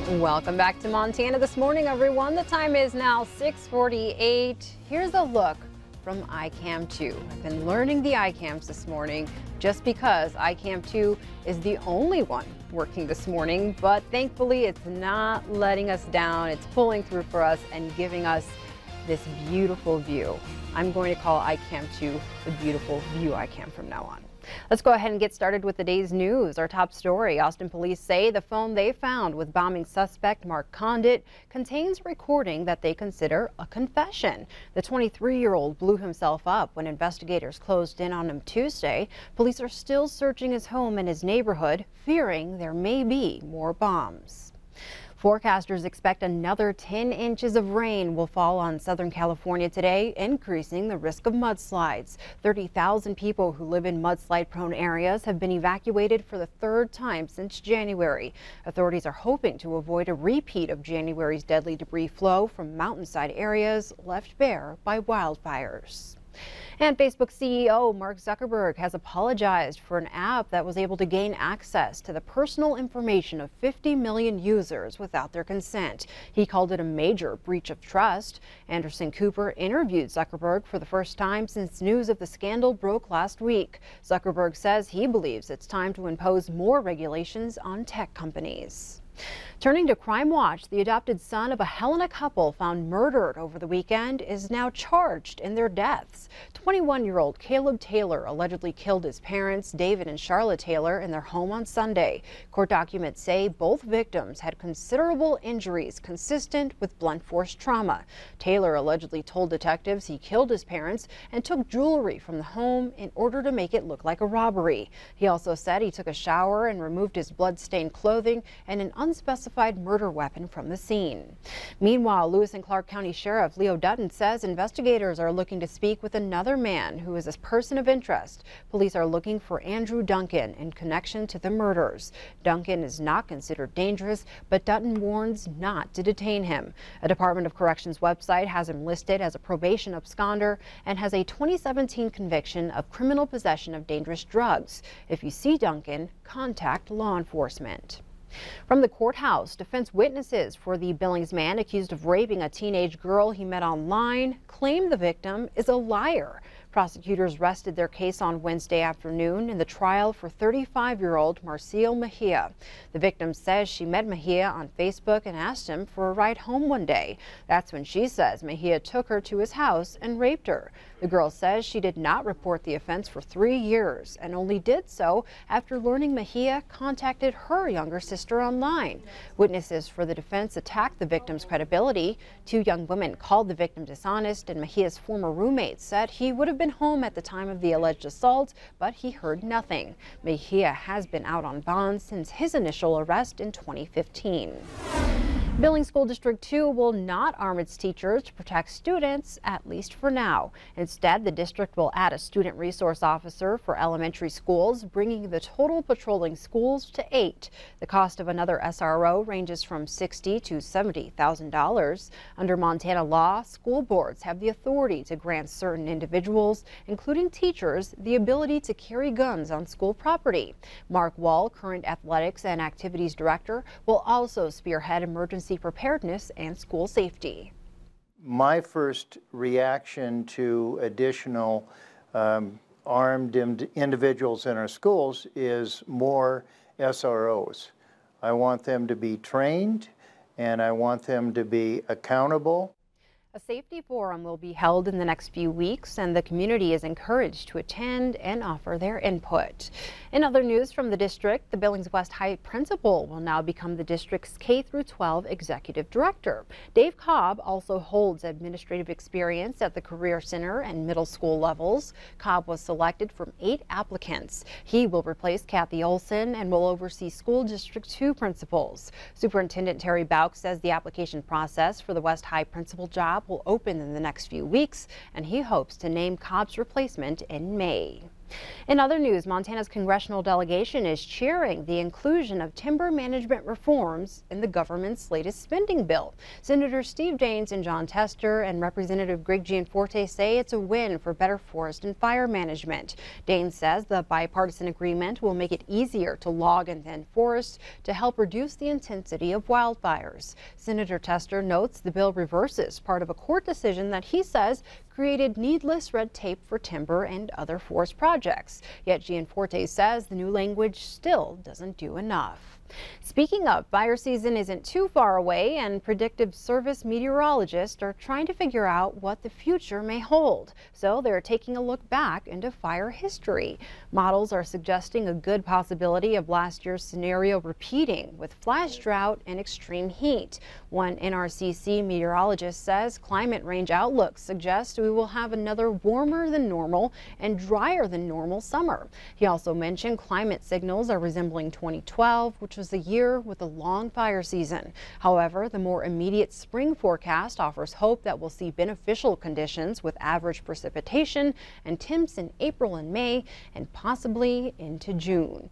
Welcome back to Montana This Morning, everyone. The time is now 6:48. Here's a look from iCam 2. I've been learning the iCams this morning just because iCam 2 is the only one working this morning, but thankfully it's not letting us down. It's pulling through for us and giving us this beautiful view. I'm going to call iCam 2 the beautiful view iCam from now on. Let's go ahead and get started with the day's news. Our top story: Austin police say the phone they found with bombing suspect Mark Condit contains recording that they consider a confession. The 23-year-old blew himself up when investigators closed in on him Tuesday. Police are still searching his home and his neighborhood, fearing there may be more bombs. Forecasters expect another 10 inches of rain will fall on Southern California today, increasing the risk of mudslides. 30,000 people who live in mudslide-prone areas have been evacuated for the third time since January. Authorities are hoping to avoid a repeat of January's deadly debris flow from mountainside areas left bare by wildfires. And Facebook CEO Mark Zuckerberg has apologized for an app that was able to gain access to the personal information of 50 million users without their consent. He called it a major breach of trust. Anderson Cooper interviewed Zuckerberg for the first time since news of the scandal broke last week. Zuckerberg says he believes it's time to impose more regulations on tech companies. Turning to Crime Watch, the adopted son of a Helena couple found murdered over the weekend is now charged in their deaths. 21-year-old Caleb Taylor allegedly killed his parents, David and Charlotte Taylor, in their home on Sunday. Court documents say both victims had considerable injuries consistent with blunt force trauma. Taylor allegedly told detectives he killed his parents and took jewelry from the home in order to make it look like a robbery. He also said he took a shower and removed his blood-stained clothing and an unspecified murder weapon from the scene. Meanwhile, Lewis and Clark County Sheriff Leo Dutton says investigators are looking to speak with another man who is a person of interest. Police are looking for Andrew Duncan in connection to the murders. Duncan is not considered dangerous, but Dutton warns not to detain him. A Department of Corrections website has him listed as a probation absconder and has a 2017 conviction of criminal possession of dangerous drugs. If you see Duncan, contact law enforcement. From the courthouse, defense witnesses for the Billings man accused of raping a teenage girl he met online claim the victim is a liar. Prosecutors rested their case on Wednesday afternoon in the trial for 35-year-old Marcial Mejia. The victim says she met Mejia on Facebook and asked him for a ride home one day. That's when she says Mejia took her to his house and raped her. The girl says she did not report the offense for 3 years and only did so after learning Mejia contacted her younger sister online. Witnesses for the defense attacked the victim's credibility. 2 young women called the victim dishonest, and Mejia's former roommate said he would have been home at the time of the alleged assault, but he heard nothing. Mejia has been out on bond since his initial arrest in 2015. Billings School District 2 will not arm its teachers to protect students, at least for now. Instead, the district will add a student resource officer for elementary schools, bringing the total patrolling schools to 8. The cost of another SRO ranges from $60,000 to $70,000. Under Montana law, school boards have the authority to grant certain individuals, including teachers, the ability to carry guns on school property. Mark Wall, current athletics and activities director, will also spearhead emergency preparedness and school safety. My first reaction to additional armed individuals in our schools is more SROs. I want them to be trained and I want them to be accountable. A safety forum will be held in the next few weeks, and the community is encouraged to attend and offer their input. In other news from the district, the Billings West High principal will now become the district's K-12 executive director. Dave Cobb also holds administrative experience at the Career Center and middle school levels. Cobb was selected from 8 applicants. He will replace Kathy Olson and will oversee School District 2 principals. Superintendent Terry Bauk says the application process for the West High principal job will open in the next few weeks, and he hopes to name Cobb's replacement in May. In other news, Montana's congressional delegation is cheering the inclusion of timber management reforms in the government's latest spending bill. Senator Steve Daines and John Tester and Representative Greg Gianforte say it's a win for better forest and fire management. Daines says the bipartisan agreement will make it easier to log and thin forests to help reduce the intensity of wildfires. Senator Tester notes the bill reverses part of a court decision that he says created needless red tape for timber and other forest projects. Yet Gianforte says the new language still doesn't do enough. Speaking of, fire season isn't too far away, and predictive service meteorologists are trying to figure out what the future may hold. So they're taking a look back into fire history. Models are suggesting a good possibility of last year's scenario repeating with flash drought and extreme heat. One NRCC meteorologist says climate range outlooks suggest we will have another warmer than normal and drier than normal summer. He also mentioned climate signals are resembling 2012, which was a year with a long fire season. However, the more immediate spring forecast offers hope that we'll see beneficial conditions with average precipitation and temps in April and May and possibly into June.